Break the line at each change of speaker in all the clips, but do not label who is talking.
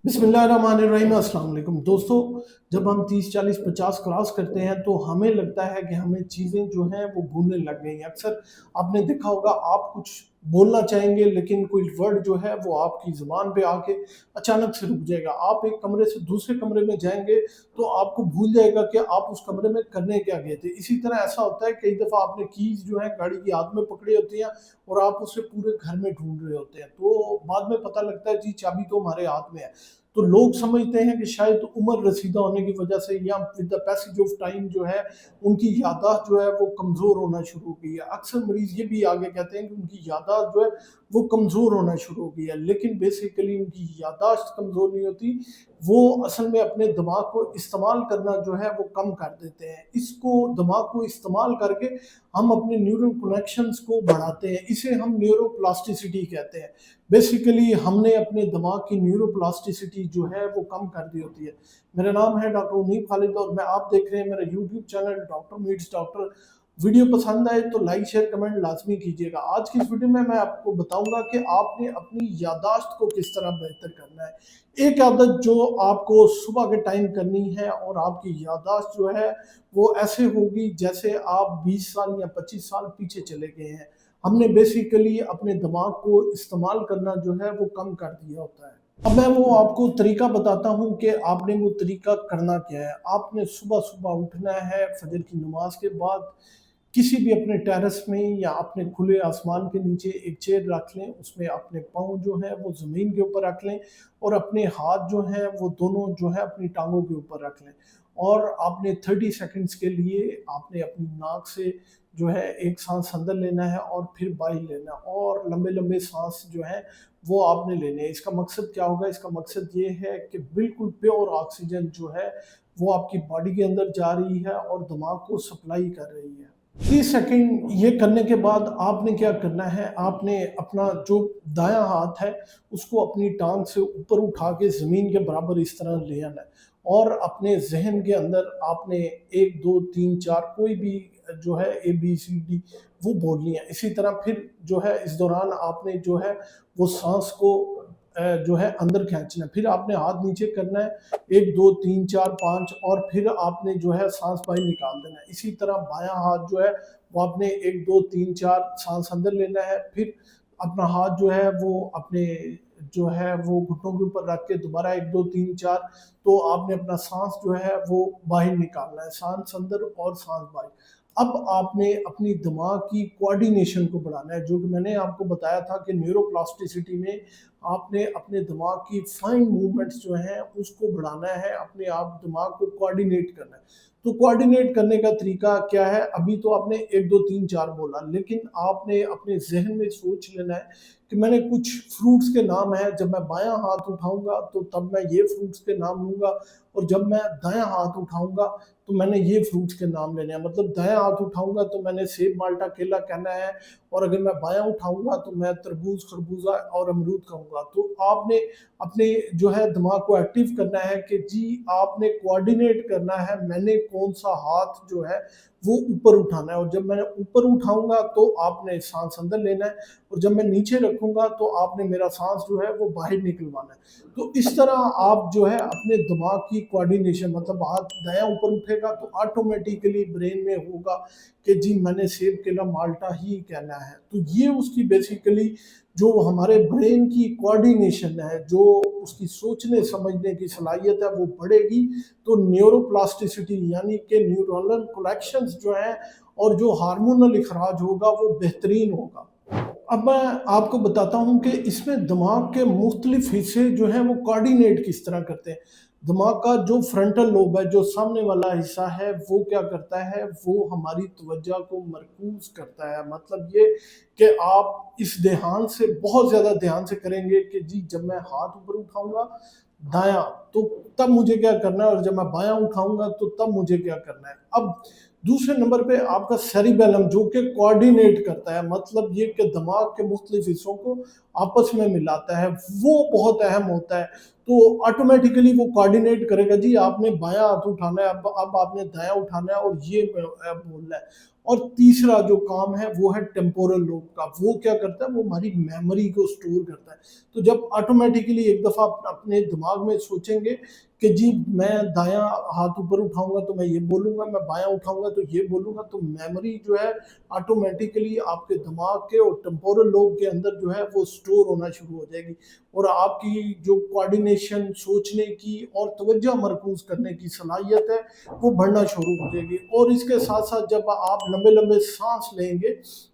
बिस्मिल्लाहिर्रहमानिर्रहीम, अस्सलाम वालेकुम दोस्तों। जब हम 30 40 50 क्रॉस करते हैं तो हमें लगता है कि हमें चीज़ें जो हैं वो भूलने लग गई हैं। अक्सर आपने देखा होगा, आप कुछ बोलना चाहेंगे लेकिन कोई वर्ड जो है वो आपकी ज़ुबान पे आके अचानक से रुक जाएगा। आप एक कमरे से दूसरे कमरे में जाएँगे तो आपको भूल जाएगा कि आप उस कमरे में करने क्या गए थे। इसी तरह ऐसा होता है, कई दफ़ा आपने कीज़ जो है गाड़ी की हाथ में पकड़ी होती हैं और आप उसे पूरे घर में ढूँढ रहे होते हैं। तो बाद में पता लगता है जी चाबी तो हमारे हाथ में है। तो लोग समझते हैं कि शायद उम्र रसीदा होने की वजह से या with the passage of time जो है उनकी याददाश्त जो है वो कमज़ोर होना शुरू हो गई है। अक्सर मरीज़ ये भी आगे कहते हैं कि उनकी याददाश्त जो है वो कमज़ोर होना शुरू हो गई है, लेकिन बेसिकली उनकी याददाश्त कमज़ोर नहीं होती, वो असल में अपने दिमाग को इस्तेमाल करना जो है वो कम कर देते हैं। इसको दिमाग को इस्तेमाल करके हम अपने न्यूरल कनेक्शंस को बढ़ाते हैं, इसे हम न्यूरोप्लास्टिसिटी कहते हैं। बेसिकली हमने अपने दिमाग की न्यूरोप्लास्टिसिटी जो है वो कम कर दी होती है। मेरा नाम है डॉक्टर उनीब खालिद और मैं आप देख रहे हैं मेरा YouTube channel doctor meets doctor. Video पसंद आए तो लाइक शेयर कमेंट लाजमी कीजिएगा। आज की इस वीडियो में मैं आपको बताऊंगा कि आपने अपनी याददाश्त को किस तरह बेहतर करना है। एक आदत जो आपको सुबह के टाइम करनी है और आपकी याददाश्त जो है वो ऐसे होगी जैसे आप 20 साल या 25 साल पीछे चले गए हैं। हमने बेसिकली अपने दिमाग को इस्तेमाल करना जो है वो कम कर दिया होता है। अब मैं वो आपको तरीका बताता हूँ कि आपने वो तरीका करना क्या है। आपने सुबह-सुबह उठना है, फजर की नमाज के बाद किसी भी अपने टेरेस में या अपने खुले आसमान के नीचे एक चेयर रख लें, उसमें अपने पाँव जो हैं वो ज़मीन के ऊपर रख लें और अपने हाथ जो हैं वो दोनों जो है अपनी टाँगों के ऊपर रख लें। और आपने 30 सेकंड्स के लिए आपने अपनी नाक से जो है एक साँस अंदर लेना है और फिर बाहर लेना है और लंबे-लंबे साँस जो हैं वो आपने लेने हैं। इसका मकसद क्या होगा? इसका मकसद ये है कि बिल्कुल प्योर ऑक्सीजन जो है वो आपकी बॉडी के अंदर जा रही है और दिमाग को सप्लाई कर रही है। 30 सेकंड ये करने के बाद आपने क्या करना है, आपने अपना जो दायाँ हाथ है उसको अपनी टाँग से ऊपर उठा के ज़मीन के बराबर इस तरह ले आना है और अपने ज़हन के अंदर आपने 1 2 3 4 कोई भी जो है ABCD वो बोलनी है। इसी तरह फिर जो है इस दौरान आपने जो है वो साँस को जो है अंदर खींचना है। फिर आपने हाथ नीचे करना है, 1 2 3 4 5 और फिर आपने जो है साँस बाहर निकाल देना है। इसी तरह बायाँ हाथ जो है वो आपने 1 2 3 4 साँस अंदर लेना है, फिर अपना हाथ जो है वो अपने जो है वो घुटनों के ऊपर रख के दोबारा 1 2 3 4 तो आपने अपना साँस जो है वो बाहर निकालना है, साँस अंदर और साँस बाहर। अब आपने अपनी दिमाग की कोऑर्डिनेशन को बढ़ाना है, जो कि मैंने आपको बताया था कि न्यूरोप्लास्टिसिटी में आपने अपने दिमाग की फाइन मूवमेंट्स जो हैं उसको बढ़ाना है, अपने आप दिमाग को कोऑर्डिनेट करना है। तो कोऑर्डिनेट करने का तरीका क्या है? अभी तो आपने 1 2 3 4 बोला, लेकिन आपने अपने ज़हन में सोच लेना है कि मैंने कुछ फ्रूट्स के नाम हैं, जब मैं बायाँ हाथ उठाऊँगा तो तब मैं ये फ्रूट्स के नाम लूँगा और जब मैं दायाँ हाथ उठाऊँगा तो मैंने ये फ्रूट्स के नाम लेने हैं। मतलब दायाँ हाथ उठाऊँगा तो मैंने सेब, माल्टा, केला कहना है और अगर मैं बायाँ उठाऊँगा तो मैं तरबूज, खरबूजा और अमरूद कहूँगा। तो आपने अपने जो है दिमाग को एक्टिव करना है कि जी आपने कोऑर्डिनेट करना है, मैंने कौन-सा हाथ जो है वो ऊपर उठाना है और जब मैं ऊपर उठाऊँगा तो आपने साँस अंदर लेना है और जब मैं नीचे रखूँगा तो आपने मेरा साँस जो है वो बाहर निकलवाना है। तो इस तरह आप जो है अपने दिमाग की कोऑर्डिनेशन, मतलब हाथ दायाँ ऊपर उठेगा तो ऑटोमेटिकली ब्रेन में होगा कि जी मैंने सेब, केला, माल्टा ही कहना है। तो ये उसकी बेसिकली जो हमारे ब्रेन की कोऑर्डिनेशन है, जो उसकी सोचने समझने की सलाहियत है वो बढ़ेगी, तो न्यूरोप्लास्टिसिटी यानी कि न्यूरोनल कनेक्शंस जो हैं और जो हार्मोनल इखराज होगा वो बेहतरीन होगा। अब मैं आपको बताता हूँ कि इसमें दिमाग के मुख्तलिफ हिस्से जो हैं वो कोऑर्डिनेट किस तरह करते हैं। दिमाग का जो फ्रंटल लोब है, जो सामने वाला हिस्सा है, वो क्या करता है, वो हमारी तवज्जो को मरकूज़ करता है। मतलब ये कि आप इस ध्यान से बहुत ज़्यादा ध्यान से करेंगे कि जी जब मैं हाथ ऊपर उठाऊँगा दायाँ, तो तब मुझे क्या करना है और जब मैं बायाँ उठाऊँगा तो तब मुझे क्या करना है। अब दूसरे नंबर पे आपका सेरिबेलम जो कि कोऑर्डिनेट करता है, मतलब ये कि दिमाग के मुख्तलिफ हिस्सों को आपस में मिलाता है, वो बहुत अहम होता है। तो ऑटोमेटिकली वो कोऑर्डिनेट करेगा जी आपने बायाँ हाथ उठाना है, अब आपने दायाँ उठाना है और ये बोलना है। اور تیسرا جو کام ہے وہ ہے ٹیمپورل لوب کا. وہ کیا کرتا ہے؟ وہ ہماری میموری کو سٹور کرتا ہے. تو جب آٹومیٹیکلی ایک دفعہ آپ اپنے دماغ میں سوچیں گے کہ جی میں دایاں ہاتھ اوپر اٹھاؤں گا تو میں یہ بولوں گا، میں بایاں اٹھاؤں گا تو یہ بولوں گا، تو میموری جو ہے آٹومیٹیکلی آپ کے دماغ کے اور ٹیمپورل لوب کے اندر جو ہے وہ سٹور ہونا شروع ہو جائے گی، اور آپ کی جو کوارڈینیشن، سوچنے کی اور توجہ مرکوز کرنے کی صلاحیت ہے وہ بڑھنا شروع ہو جائے گی. اور اس کے ساتھ ساتھ جب آپ لمبے لمبے سانس لیں گے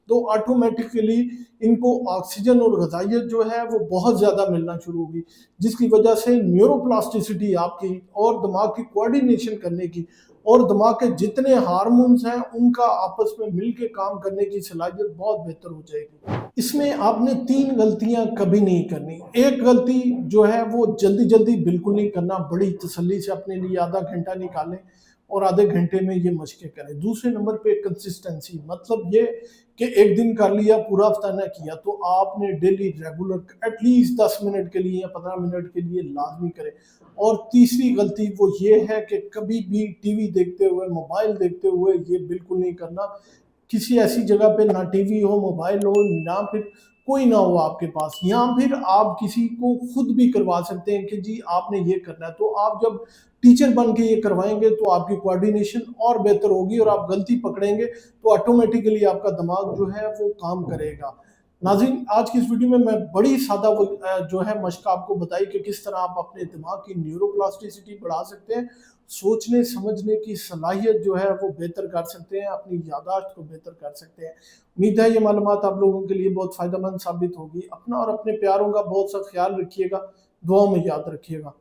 تو آٹومیٹکلی ان کو آکسیجن اور غذائیت جو ہے وہ بہت زیادہ ملنا شروع ہوگی، جس کی وجہ سے نیورو پلاسٹیسٹی آپ کی اور دماغ کی کوارڈینیشن کرنے کی اور دماغ کے جتنے ہارمونز ہیں ان کا آپس میں مل کے کام کرنے کی صلاحیت بہت بہتر ہو جائے گی. اس میں آپ نے 3 غلطیاں کبھی نہیں کرنی. ایک غلطی جو ہے وہ جلدی جلدی بالکل نہیں کرنا، بڑی تسلی سے اپنے لیے آدھا گھنٹہ نکالیں اور آدھے گھنٹے میں یہ مشقیں کریں. دوسرے نمبر پہ کنسسٹنسی، مطلب یہ کہ ایک دن کر لیا، پورا ہفتہ نہ کیا، تو آپ نے daily regular at least 10 minute کے لیے یا 15 منٹ کے لیے لازمی کریں. اور تیسری غلطی وہ یہ ہے کہ کبھی بھی ٹی وی دیکھتے ہوئے، موبائل دیکھتے ہوئے یہ بالکل نہیں کرنا. کسی ایسی جگہ پہ نہ ٹی وی ہو، موبائل ہو، نہ پھر کوئی نہ ہو آپ کے پاس، یا پھر آپ کسی کو خود بھی کروا سکتے ہیں کہ جی آپ نے یہ کرنا ہے. تو آپ جب ٹیچر بن کے یہ کروائیں گے تو آپ کی کوارڈینیشن اور بہتر ہوگی اور آپ غلطی پکڑیں گے تو آٹومیٹیکلی آپ کا دماغ جو ہے وہ کام کرے گا. ناظرین، آج کی اس ویڈیو میں بڑی سادہ جو ہے مشق آپ کو بتائی کہ کس طرح آپ اپنے دماغ کی نیورو پلاسٹیسٹی بڑھا سکتے ہیں، سوچنے سمجھنے کی صلاحیت جو ہے وہ بہتر کر سکتے ہیں، اپنی یادداشت کو بہتر کر سکتے ہیں. امید ہے یہ معلومات آپ لوگوں کے لیے بہت فائدہ مند ثابت ہوگی. اپنا اور اپنے پیاروں کا بہت سا خیال رکھیے گا، دعاؤں میں یاد رکھیے گا.